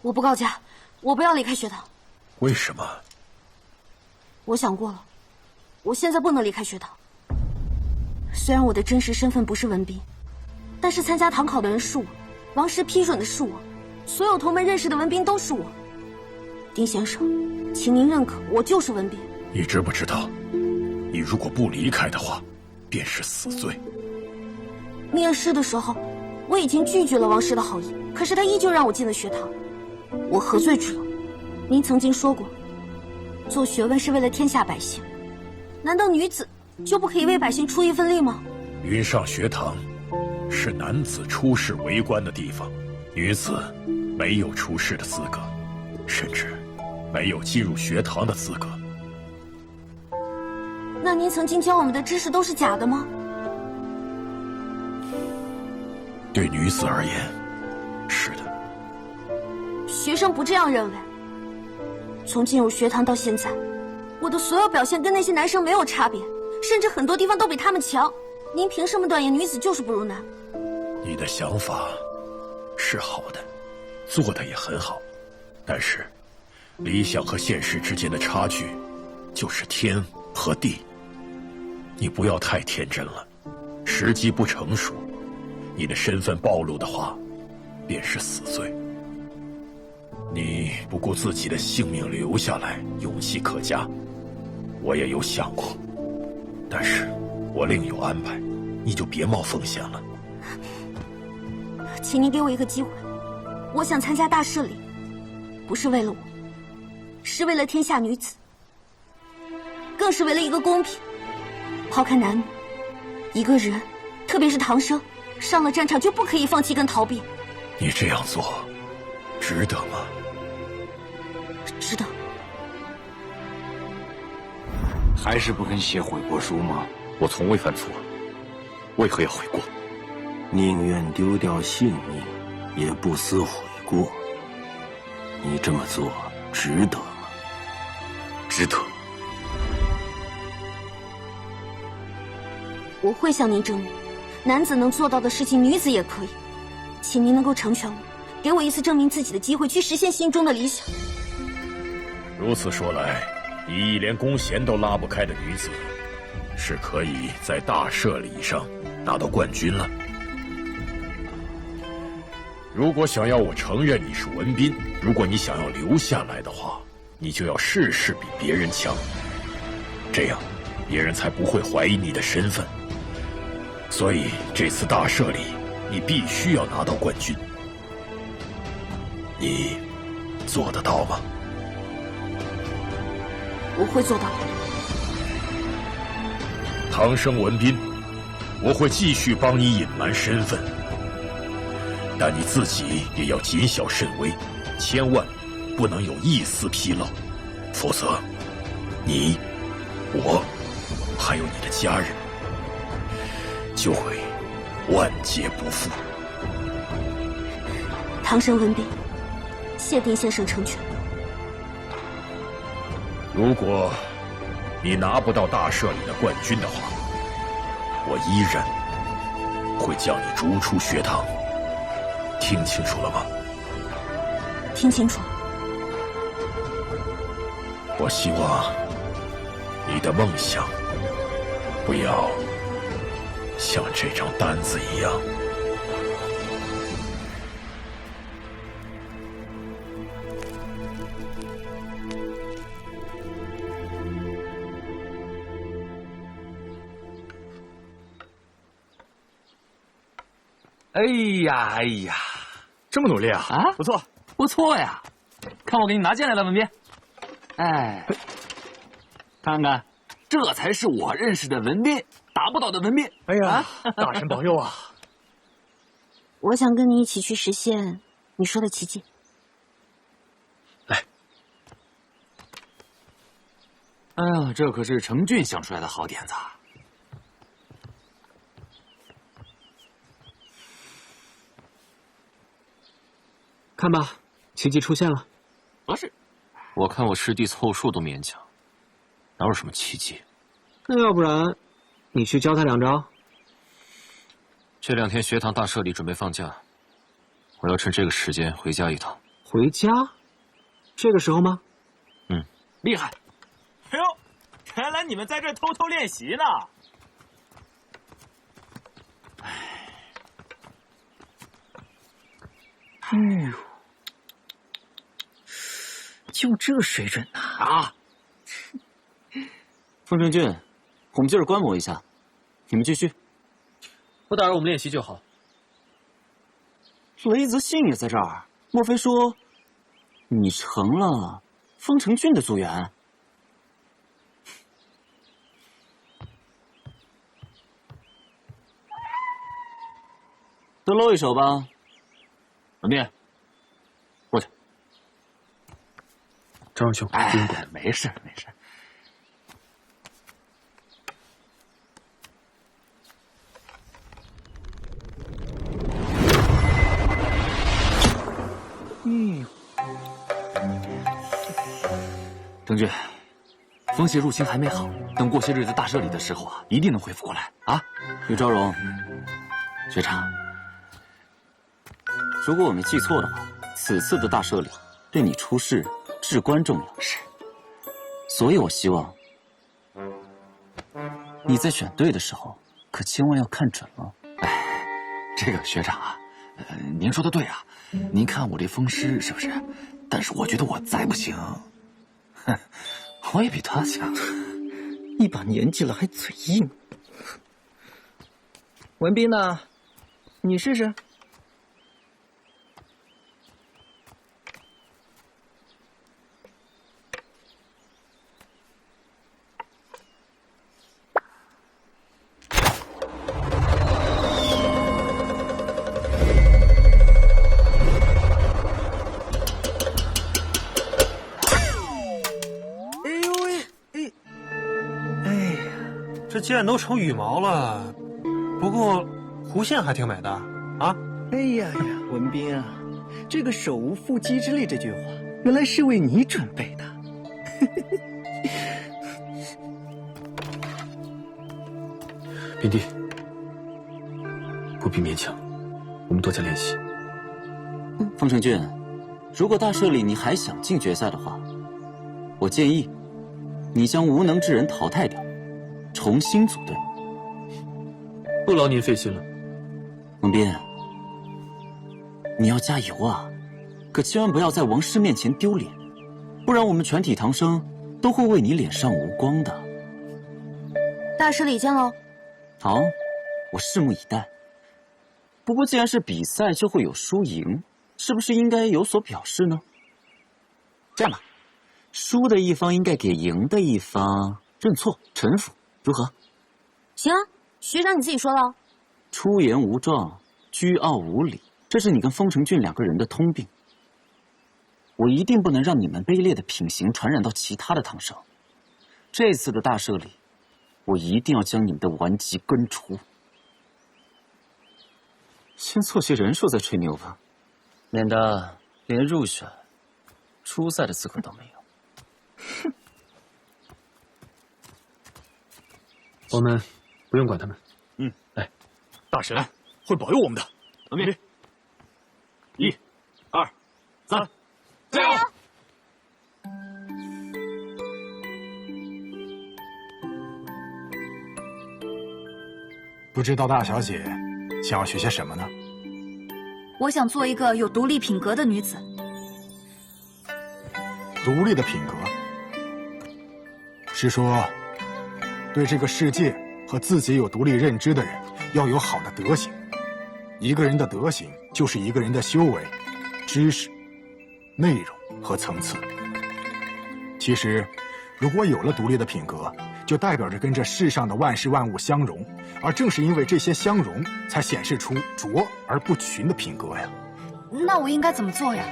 我不告假，我不要离开学堂。为什么？我想过了，我现在不能离开学堂。虽然我的真实身份不是文斌，但是参加堂考的人是我，王师批准的是我，所有同门认识的文斌都是我。丁先生，请您认可，我就是文斌。你知不知道，你如果不离开的话，便是死罪。面试的时候，我已经拒绝了王师的好意，可是他依旧让我进了学堂，我何罪之有？您曾经说过，做学问是为了天下百姓，难道女子就不可以为百姓出一份力吗？云上学堂是男子出仕为官的地方，女子没有出仕的资格，甚至没有进入学堂的资格。那您曾经教我们的知识都是假的吗？对女子而言，是的。学生不这样认为。从进入学堂到现在，我的所有表现跟那些男生没有差别，甚至很多地方都比他们强。您凭什么断言女子就是不如男？你的想法是好的，做的也很好，但是理想和现实之间的差距就是天和地。你不要太天真了，时机不成熟，你的身份暴露的话，便是死罪。你不顾自己的性命留下来，勇气可嘉，我也有想过，但是我另有安排，你就别冒风险了。请您给我一个机会，我想参加大赦礼，不是为了我，是为了天下女子，更是为了一个公平。抛开男女，一个人，特别是唐生，上了战场就不可以放弃跟逃避。你这样做，值得吗？值得。还是不肯写悔过书吗？我从未犯错，为何要悔过？宁愿丢掉性命，也不思悔过。你这么做值得吗？值得。我会向您证明，男子能做到的事情，女子也可以。请您能够成全我，给我一次证明自己的机会，去实现心中的理想。如此说来，你连弓弦都拉不开的女子，是可以在大赦礼上拿到冠军了。如果想要我承认你是文斌，如果你想要留下来的话，你就要事事比别人强，这样别人才不会怀疑你的身份。所以这次大赦礼，你必须要拿到冠军。你做得到吗？我会做到。唐生文斌，我会继续帮你隐瞒身份，但你自己也要谨小慎微，千万不能有一丝纰漏，否则你、我还有你的家人就会万劫不复。唐生文斌，谢丁先生成全。如果你拿不到大赦礼的冠军的话，我依然会将你逐出学堂。听清楚了吗？听清楚了。我希望你的梦想不要像这张单子一样。哎呀，这么努力啊！啊，不错，不错呀！看我给你拿剑来了，文斌。哎，看看，这才是我认识的文斌，打不倒的文斌。哎呀，大神保佑啊！我想跟你一起去实现你说的奇迹。来。哎呀，这可是程俊想出来的好点子啊！看吧，奇迹出现了。不是，我看我师弟凑数都勉强，哪有什么奇迹？那要不然，你去教他两招？这2天学堂大赦礼准备放假，我要趁这个时间回家一趟。回家？这个时候吗？厉害！哎呦，原来你们在这偷偷练习呢！就这水准呐！啊！风城俊，我们就是观摩一下，你们继续。不打扰我们练习就好。雷泽信也在这儿，莫非说你成了风城俊的组员？都露一手吧。文斌，过去。张兄，不用管。没事没事。程俊，风邪入侵还没好，等过些日子大赦礼的时候啊，一定能恢复过来啊！于昭荣，学长，如果我没记错的话，此次的大赦礼对你出事至关重要。是，所以我希望你在选队的时候，可千万要看准了。这个学长啊，您说的对啊，您看我这风湿是不是？但是我觉得我再不行，哼，我也比他强。一把年纪了还嘴硬。文斌呢？你试试。这剑都成羽毛了，不过弧线还挺美的啊！哎呀呀，文斌啊，这个手无缚鸡之力这句话，原来是为你准备的。冰弟，不必勉强，我们多加练习。风城俊，如果大赦礼你还想进决赛的话，我建议你将无能之人淘汰掉，重新组队。不劳您费心了。文斌，你要加油啊！可千万不要在王师面前丢脸，不然我们全体堂生都会为你脸上无光的。大师礼见喽。好，我拭目以待。不过既然是比赛，就会有输赢，是不是应该有所表示呢？这样吧，输的一方应该给赢的一方认错臣服，如何？行啊，学长你自己说了。出言无状，居傲无礼，这是你跟风城俊两个人的通病。我一定不能让你们卑劣的品行传染到其他的堂生。这次的大赦礼，我一定要将你们的顽疾根除。先凑齐人数再吹牛吧，免得连入选、初赛的资格都没有。我们不用管他们。来，大神会保佑我们的。文斌，1、2、3，加油！不知道大小姐想要学些什么呢？我想做一个有独立品格的女子。独立的品格，是说对这个世界和自己有独立认知的人要有好的德行。一个人的德行就是一个人的修为、知识、内容和层次。其实，如果有了独立的品格，就代表着跟这世上的万事万物相融，而正是因为这些相融，才显示出浊而不群的品格呀。那我应该怎么做呀？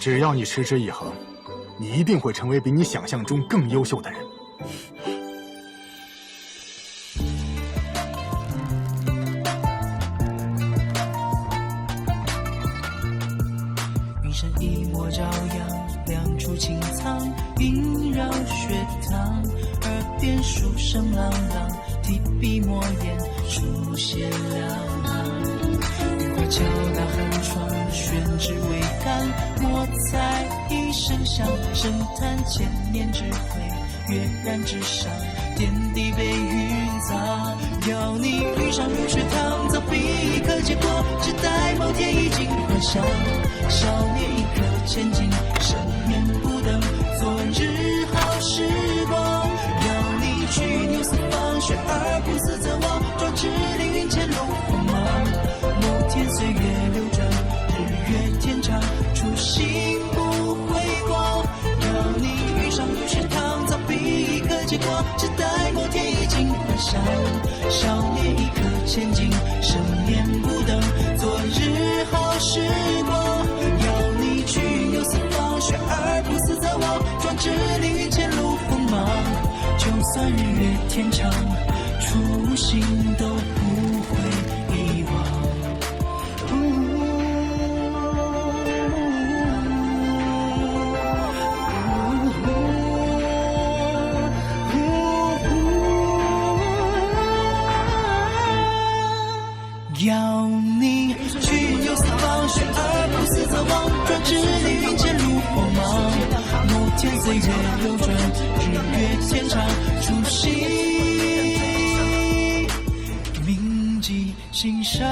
只要你持之以恒，你一定会成为比你想象中更优秀的人。云山一抹朝阳，两处青苍，萦绕学堂，耳边书声朗朗，提笔墨砚，书写两行。雨花敲打寒窗，宣纸为看，莫在一声响，声叹千年智慧跃然纸上，天地被云葬。要你遇上如水塘，早比一刻结果，只待某天已经幻想。少年一刻千金，生面不等昨日好时光。要你去牛四方，学而不思则罔，壮志凌云前路锋芒。某天岁月流转，日月天长，初心不回光。要你遇上如水塘，早比一刻结果，只待某天已经幻想。少年一刻千金，生面不等昨日好时光。要你去牛四方，学而不思则罔，壮志凌云前路锋芒。就算日月天长，初心都不会遗忘。要你去牛四方，学而不思则罔，壮志凌云前路锋芒。某天岁月流转，日月天长，初心铭记心上。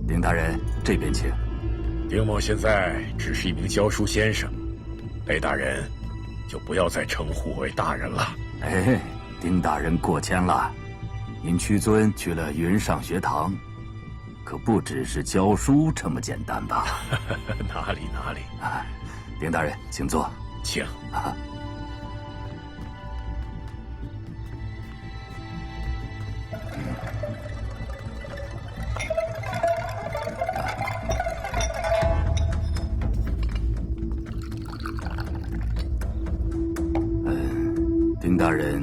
丁大人，这边请。丁某现在只是一名教书先生，雷大人就不要再称呼为大人了。哎，丁大人过谦了。您屈尊去了云上学堂，可不只是教书这么简单吧？哪里哪里。啊，丁大人，请坐。请。啊。丁大人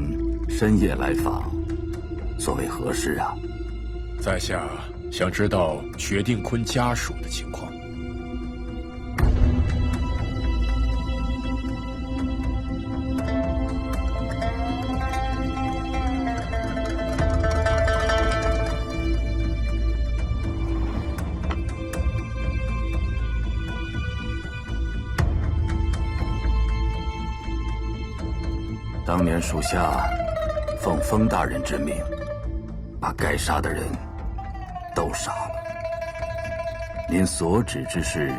深夜来访，所谓何事啊？在下想知道薛定坤家属的情况。当年属下奉封大人之命，把该杀的人都杀了。您所指之事，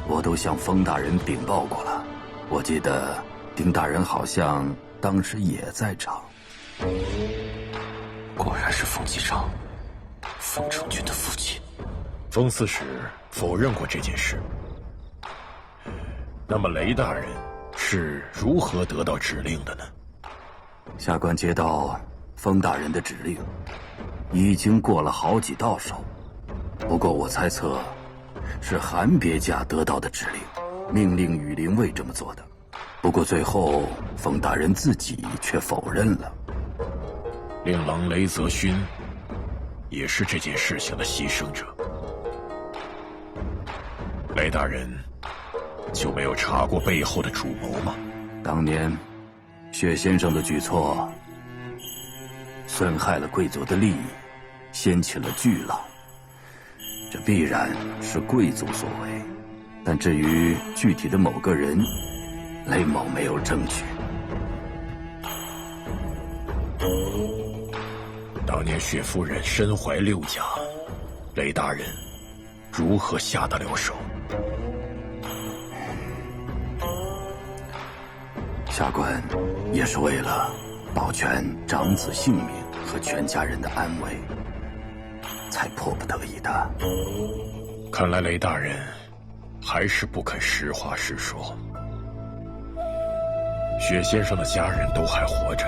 我都向封大人禀报过了。我记得丁大人好像当时也在场。果然是封继昌，封成俊的父亲。封刺史否认过这件事。那么雷大人是如何得到指令的呢？下官接到封大人的指令，已经过了好几道手。不过我猜测，是韩别驾得到的指令，命令羽林卫这么做的。不过最后，封大人自己却否认了。令郎雷泽勋也是这件事情的牺牲者。雷大人就没有查过背后的主谋吗？当年薛先生的举措损害了贵族的利益，掀起了巨浪，这必然是贵族所为。但至于具体的某个人，雷某没有证据。当年薛夫人身怀6甲，雷大人如何下得了手？下官也是为了保全长子性命和全家人的安危，才迫不得已的。看来雷大人还是不肯实话实说。雪先生的家人都还活着，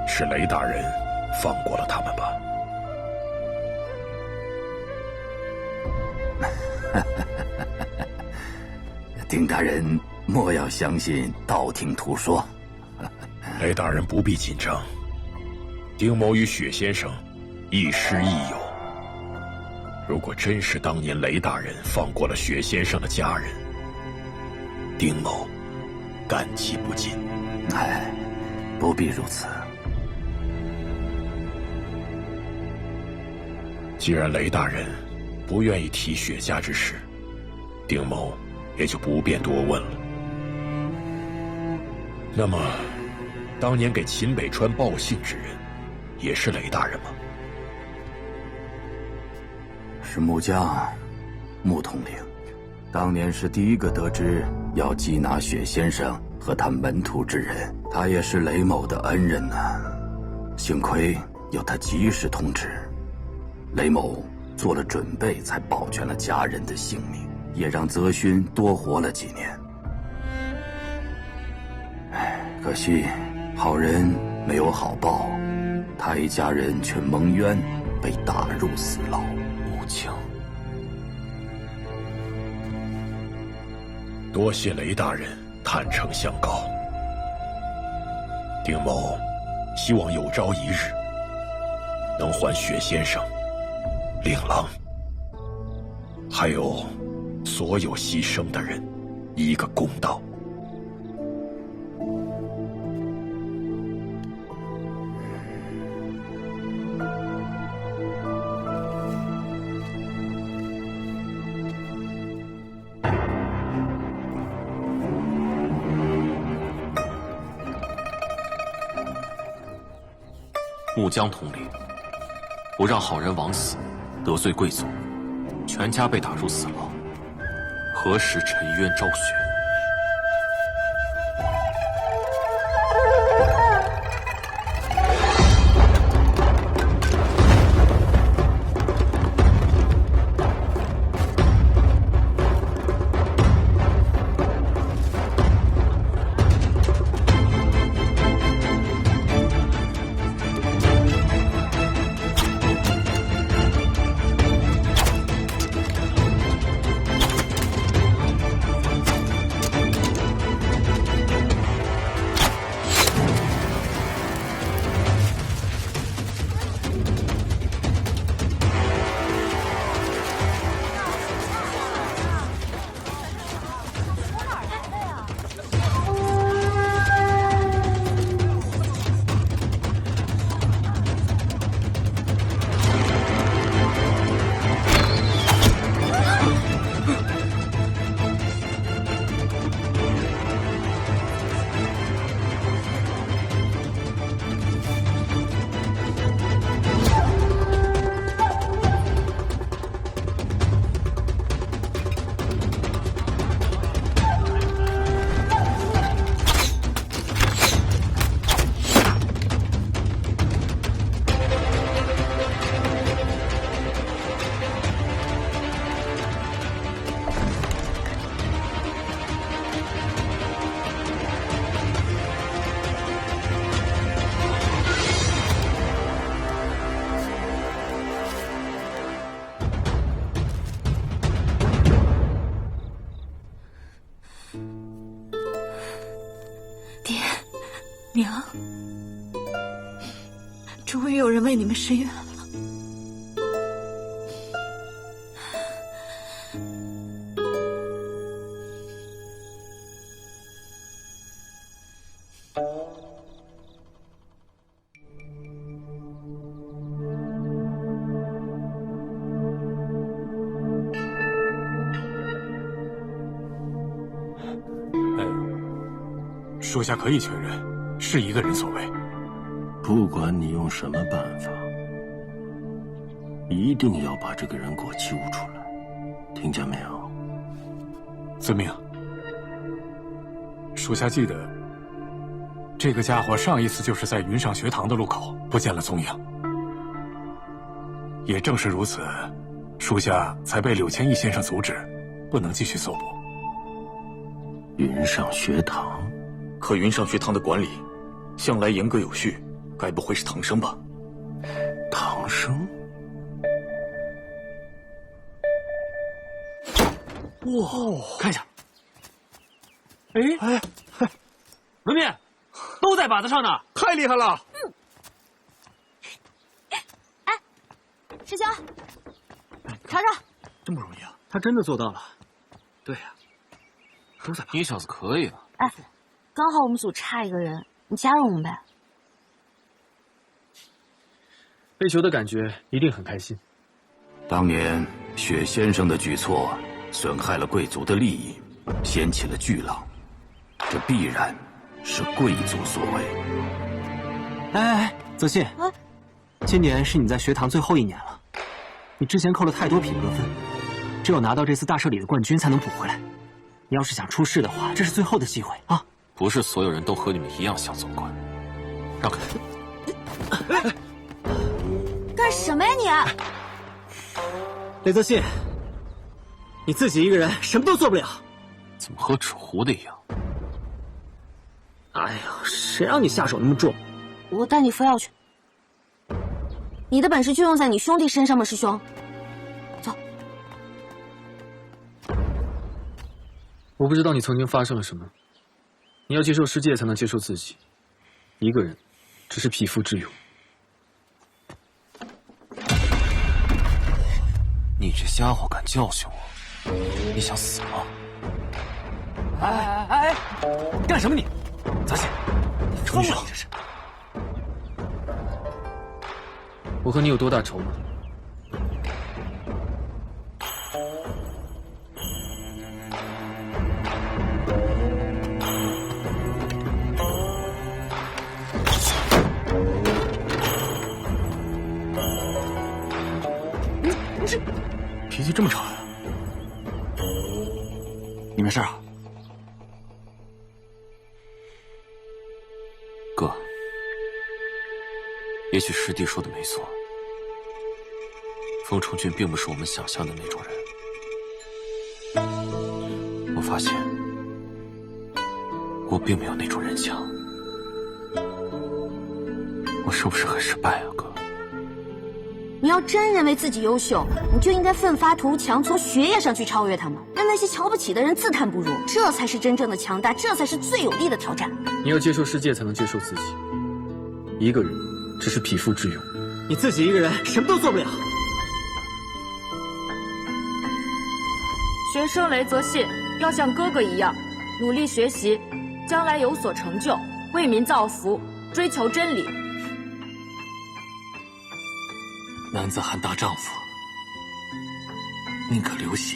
是雷大人放过了他们吧？丁大人莫要相信道听途说。雷大人不必紧张，丁某与雪先生亦师亦友。如果真是当年雷大人放过了雪先生的家人，丁某感激不尽。哎，不必如此。既然雷大人不愿意提雪家之事，丁某也就不便多问了。那么，当年给秦北川报信之人，也是雷大人吗？是木匠，穆统领。当年是第一个得知要缉拿雪先生和他门徒之人，他也是雷某的恩人呐。幸亏有他及时通知，雷某做了准备，才保全了家人的性命，也让泽勋多活了几年。唉，可惜好人没有好报，他一家人却蒙冤，被打入死牢。木匠，多谢雷大人坦诚相告。丁某希望有朝一日能还雪先生、令郎，还有所有牺牲的人一个公道。木江统领，我让好人枉死，得罪贵族，全家被打入死牢，何时沉冤昭雪？娘，终于有人为你们伸冤了。属下可以确认，是一个人所为。不管你用什么办法，一定要把这个人给我揪出来，听见没有？遵命。属下记得这个家伙上一次就是在云上学堂的路口不见了踪影。也正是如此，属下才被柳千义先生阻止，不能继续搜捕。云上学堂，可云上学堂的管理向来严格有序，该不会是唐生吧？唐生？哇，看一下。哎，文斌，都在靶子上呢，太厉害了！师兄，尝尝。这么容易啊？他真的做到了。对呀，都在。你小子可以啊！哎，刚好我们组差一个人，你加入我们呗。被囚的感觉一定很开心。当年雪先生的举措损害了贵族的利益，掀起了巨浪，这必然是贵族所为。哎，泽信，今年是你在学堂最后一年了，你之前扣了太多品格分，只有拿到这次大社里的冠军才能补回来。你要是想出世的话，这是最后的机会啊！不是所有人都和你们一样想总冠，让开！干什么呀你？雷泽信，你自己一个人什么都做不了，怎么和纸糊的一样？哎呀，谁让你下手那么重？我带你服药去。你的本事就用在你兄弟身上吗，师兄？走。我不知道你曾经发生了什么，你要接受世界才能接受自己。一个人只是匹夫之勇。你这家伙敢教训我，你想死吗？哎，干什么你？泽信，你疯了！这是。我和你有多大仇吗？脾气这么差呀？你没事啊？哥，也许师弟说的没错，风城君并不是我们想象的那种人。我发现，我并没有那种人强。我是不是很失败啊，哥？你要真认为自己优秀，你就应该奋发图强，从学业上去超越他们，让那些瞧不起的人自叹不如，这才是真正的强大，这才是最有力的挑战。你要接受世界，才能接受自己。一个人只是匹夫之勇，你自己一个人什么都做不了。学生雷泽信要像哥哥一样努力学习，将来有所成就，为民造福，追求真理。男子汉大丈夫，宁可流血，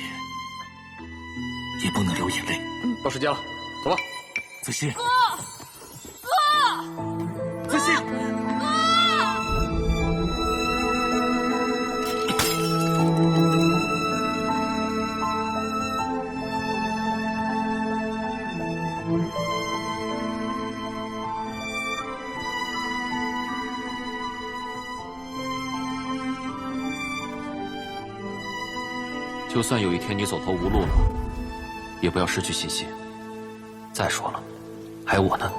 也不能流眼泪。到时间了，走吧。子信，哥，子信，就算有一天你走投无路了，也不要失去信心。再说了，还有我呢。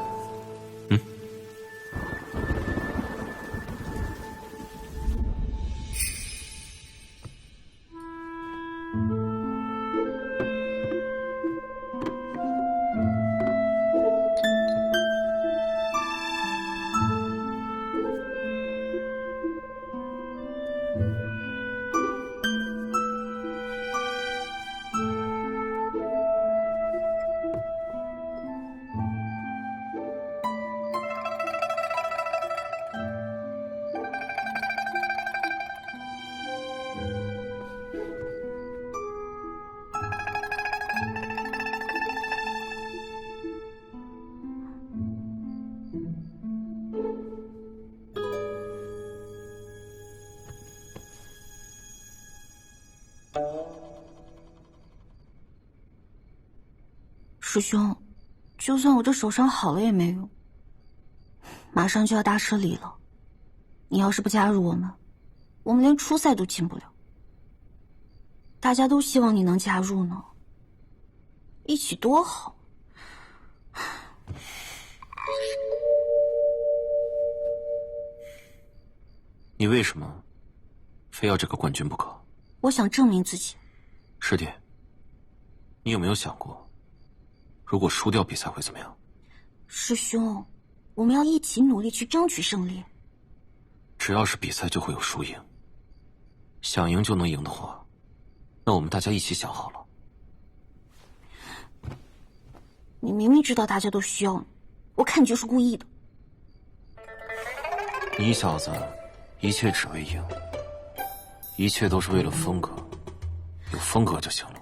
师兄，就算我这手伤好了也没用，马上就要大赦礼了，你要是不加入我们，我们连初赛都进不了。大家都希望你能加入呢，一起多好。你为什么非要这个冠军不可？我想证明自己。师弟，你有没有想过，如果输掉比赛会怎么样？师兄，我们要一起努力去争取胜利。只要是比赛就会有输赢，想赢就能赢的话，那我们大家一起想好了。你明明知道大家都需要你，我看你就是故意的。你小子一切只为赢，一切都是为了风格，有风格就行了。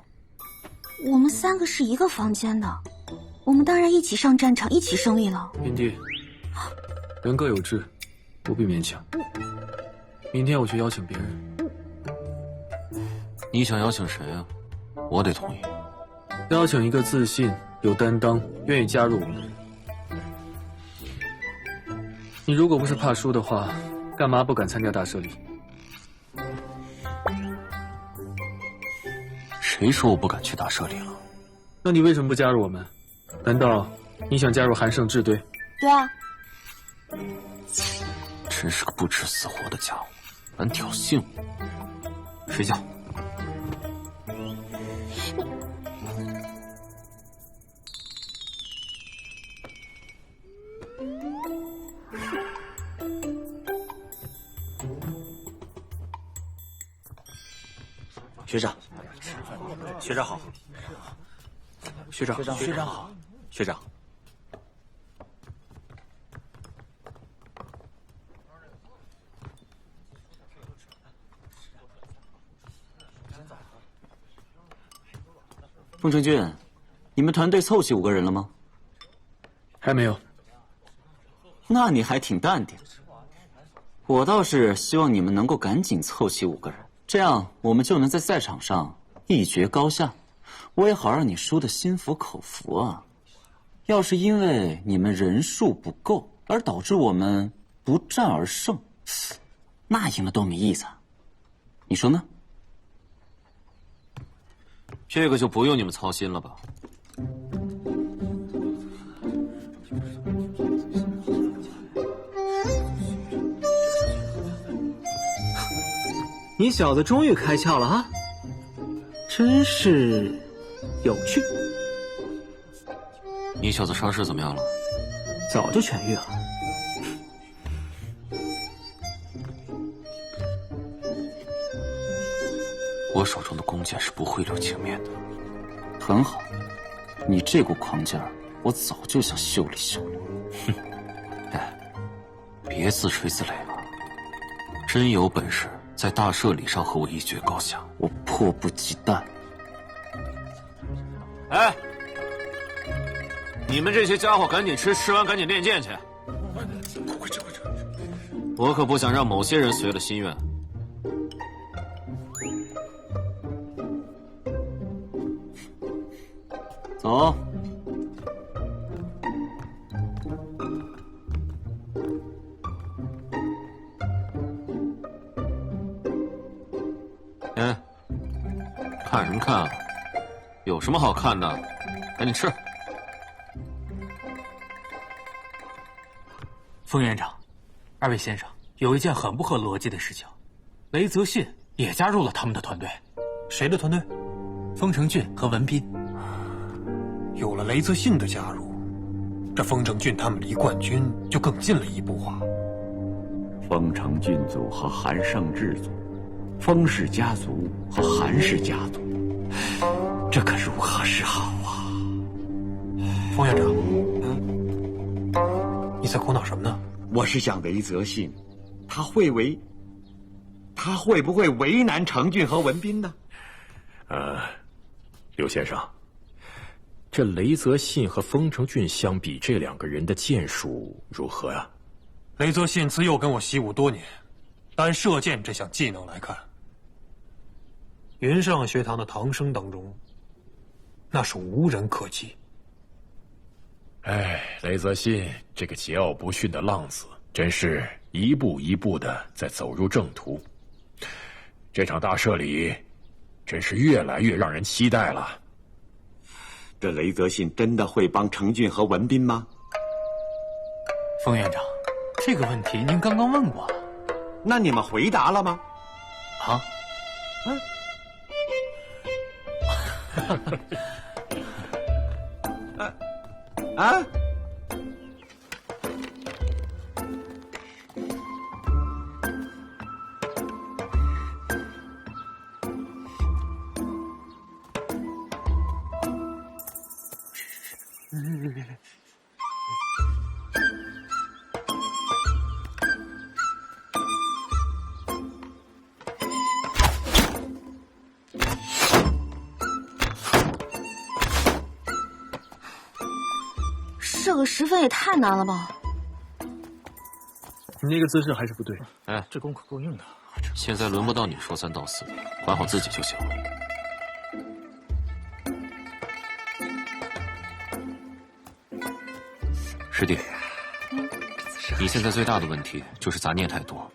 我们3个是一个房间的，我们当然一起上战场，一起胜利了。云帝，人各有志，不必勉强。明天我去邀请别人。你想邀请谁啊？我得同意。邀请一个自信、有担当、愿意加入我们的人。你如果不是怕输的话，干嘛不敢参加大赦礼？谁说我不敢去大赦礼了？那你为什么不加入我们？难道你想加入韩胜智队？对啊。真是个不知死活的家伙，敢挑衅我！睡觉。学长，学长好。学长，学长好。学长，风城俊，你们团队凑齐5个人了吗？还没有。那你还挺淡定。我倒是希望你们能够赶紧凑齐5个人。这样我们就能在赛场上一决高下，我也好让你输得心服口服啊。要是因为你们人数不够而导致我们不战而胜，那赢了多没意思啊，你说呢？这个就不用你们操心了吧。你小子终于开窍了啊！真是有趣。你小子伤势怎么样了？早就痊愈了。我手中的弓箭是不会留情面的。很好，你这股狂劲儿，我早就想修理修理。哼，哎，别自吹自擂了。真有本事在大赦礼上和我一决高下，我迫不及待。哎，你们这些家伙赶紧吃，吃完赶紧练剑去。快吃快吃！我可不想让某些人随了心愿。走。哎，看什么看啊？有什么好看的？赶紧吃。风院长，2位先生，有一件很不合逻辑的事情，雷泽信也加入了他们的团队。谁的团队？风城俊和文斌。有了雷泽信的加入，这风城俊他们离冠军就更近了一步啊！风城俊族和韩胜智族，风氏家族和韩氏家族，这可如何是好啊？风院长，你在苦恼什么呢？我是想雷泽信，他会不会为难程俊和文斌呢？刘先生，这雷泽信和风城俊相比，这2个人的剑术如何呀？雷泽信自幼跟我习武多年，单射箭这项技能来看，云上学堂的唐生当中，那是无人可及。哎，雷泽信这个桀骜不驯的浪子，真是一步一步的在走入正途。这场大赦礼，真是越来越让人期待了。这雷泽信真的会帮程俊和文斌吗？冯院长，这个问题您刚刚问过，那你们回答了吗？啊？啊？这个10分也太难了吧！你那个姿势还是不对。哎，这功课够硬的。现在轮不到你说3道4，管好自己就行了。师弟，你现在最大的问题就是杂念太多，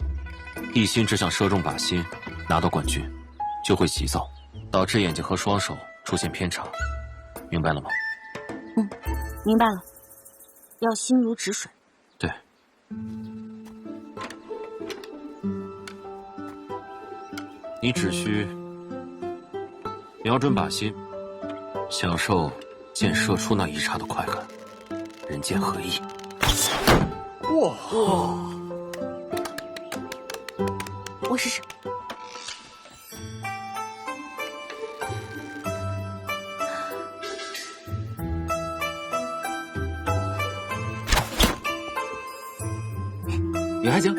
一心只想射中靶心，拿到冠军，就会急躁，导致眼睛和双手出现偏差，明白了吗？明白了，要心如止水。对。你只需瞄准靶心，享受箭射出那一刹的快感，人剑合一。哇！我试试。也还行，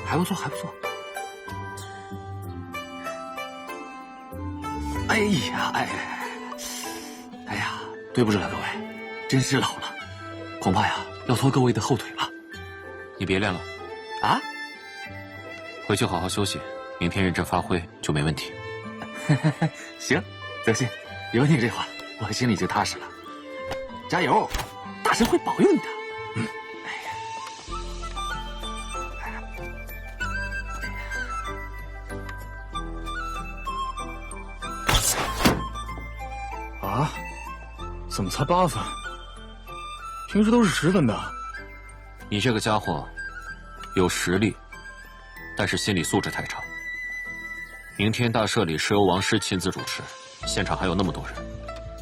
还不错，还不错。哎呀，对不住了各位，真是老了，恐怕呀要拖各位的后腿了。你别练了，啊？回去好好休息，明天认真发挥就没问题。行，德信，有你这话，我心里就踏实了。加油，大神会保佑你的。啊？怎么才8分？平时都是10分的。你这个家伙有实力，但是心理素质太差。明天大赦礼是由王师亲自主持，现场还有那么多人，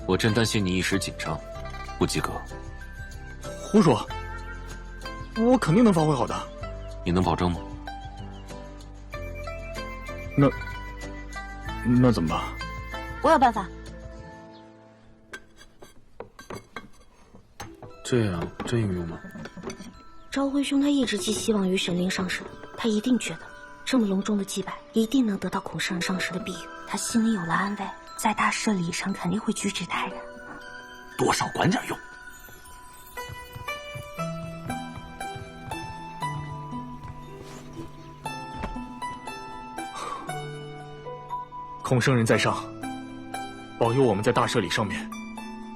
我真担心你一时紧张，不及格。胡说！我肯定能发挥好的。你能保证吗？那怎么办？我有办法。这样真有用吗？昭辉兄他一直寄希望于神灵上神，他一定觉得这么隆重的祭拜一定能得到孔圣人上师的庇佑，他心里有了安慰，在大赦礼上肯定会举止泰然。多少管点用。孔圣人在上，保佑我们在大赦礼上面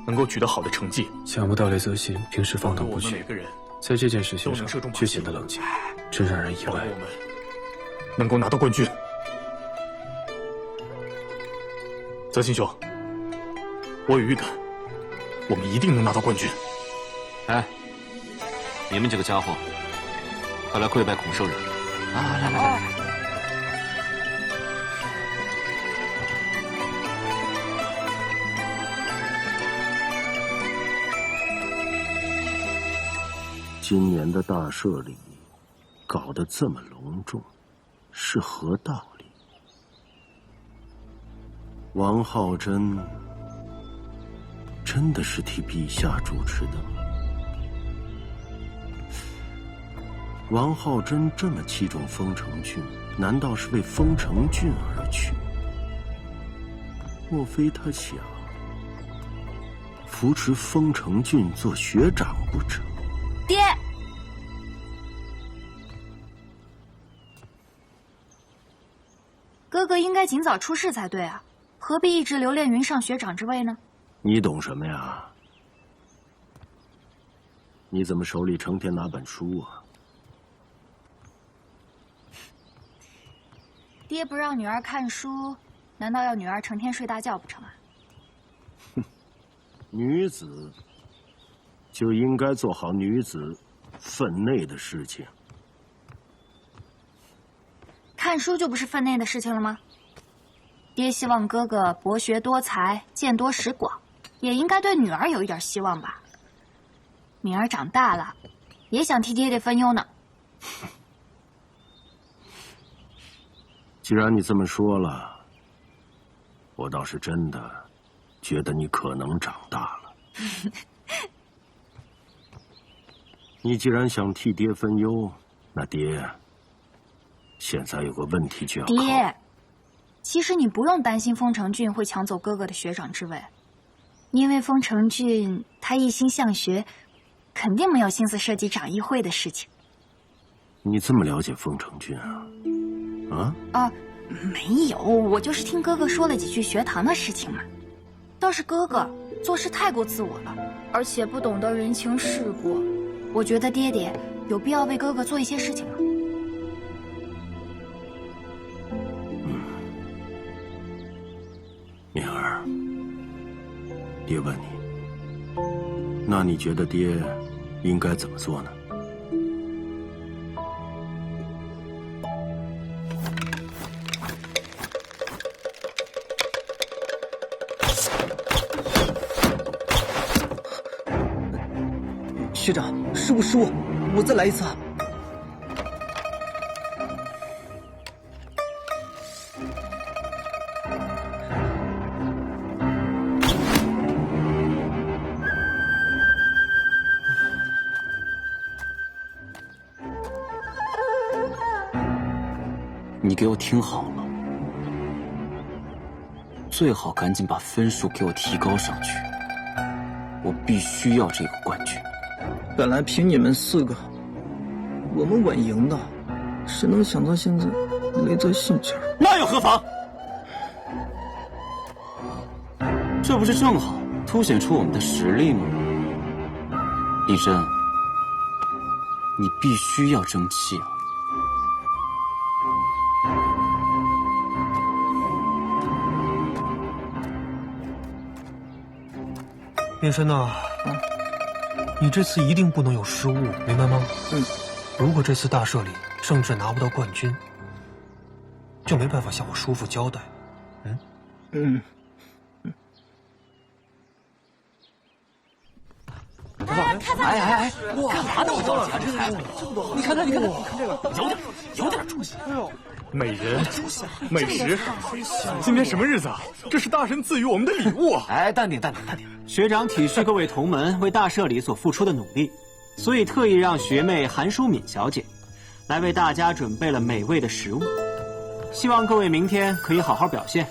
能够取得好的成绩。想不到雷泽信平时放荡不羁，在这件事情上却显得冷静，真让人意外。我们能够拿到冠军。泽信兄，我有预感，我们一定能拿到冠军。哎，你们几个家伙，快来跪拜孔圣人！啊，来！今年的大赦礼搞得这么隆重，是何道理？王浩真真的是替陛下主持的吗？王浩真这么器重丰城郡，难道是为丰城郡而去？莫非他想扶持丰城郡做学长不成？爹，哥哥应该尽早出世才对啊，何必一直留恋云上学长之位呢？你懂什么呀？你怎么手里成天拿本书啊？爹不让女儿看书，难道要女儿成天睡大觉不成啊？女子就应该做好女子分内的事情。看书就不是分内的事情了吗？爹希望哥哥博学多才，见多识广，也应该对女儿有一点希望吧。敏儿长大了，也想替爹爹分忧呢。既然你这么说了，我倒是真的觉得你可能长大了。你既然想替爹分忧，那爹现在有个问题就要考虑。爹，其实你不用担心丰城俊会抢走哥哥的学长之位，因为丰城俊他一心向学，肯定没有心思设计长议会的事情。你这么了解丰城俊啊？没有，我就是听哥哥说了几句学堂的事情嘛。倒是哥哥做事太过自我了，而且不懂得人情世故。我觉得爹爹有必要为哥哥做一些事情了。敏儿，爹问你，那你觉得爹应该怎么做呢？学长，失误失误，我再来一次啊！你给我听好了，最好赶紧把分数给我提高上去，我必须要这个冠军。本来凭你们4个，我们稳赢的，谁能想到现在雷泽信这儿？那又何妨？这不是正好凸显出我们的实力吗？立真，你必须要争气啊！变身呐，你这次一定不能有失误，明白吗？如果这次大社里圣智拿不到冠军，就没办法向我叔父交代。开饭！哎，干嘛那么着急啊？这孩子，你看这个，有点出息。美人、美食，今天什么日子啊？这是大神赐予我们的礼物啊！哎，淡定。学长体恤各位同门为大社里所付出的努力，所以特意让学妹韩淑敏小姐来为大家准备了美味的食物，希望各位明天可以好好表现，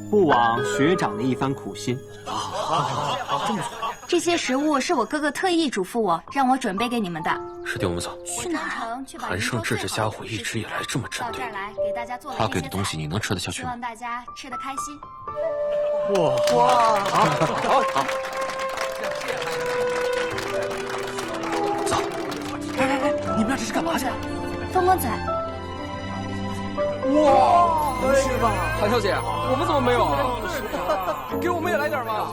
不枉学长的一番苦心。好，这么说。这些食物是我哥哥特意嘱咐我让我准备给你们的。师弟，我们走。去哪儿？韩胜志这家伙一直以来这么针对你，他给的东西你能吃得下去吗？希望大家吃得开心。哇！好。走。哎，你们俩这是干嘛去？风光仔。哇，不是吧，韩小姐，我们怎么没有啊？给我们也来点吧。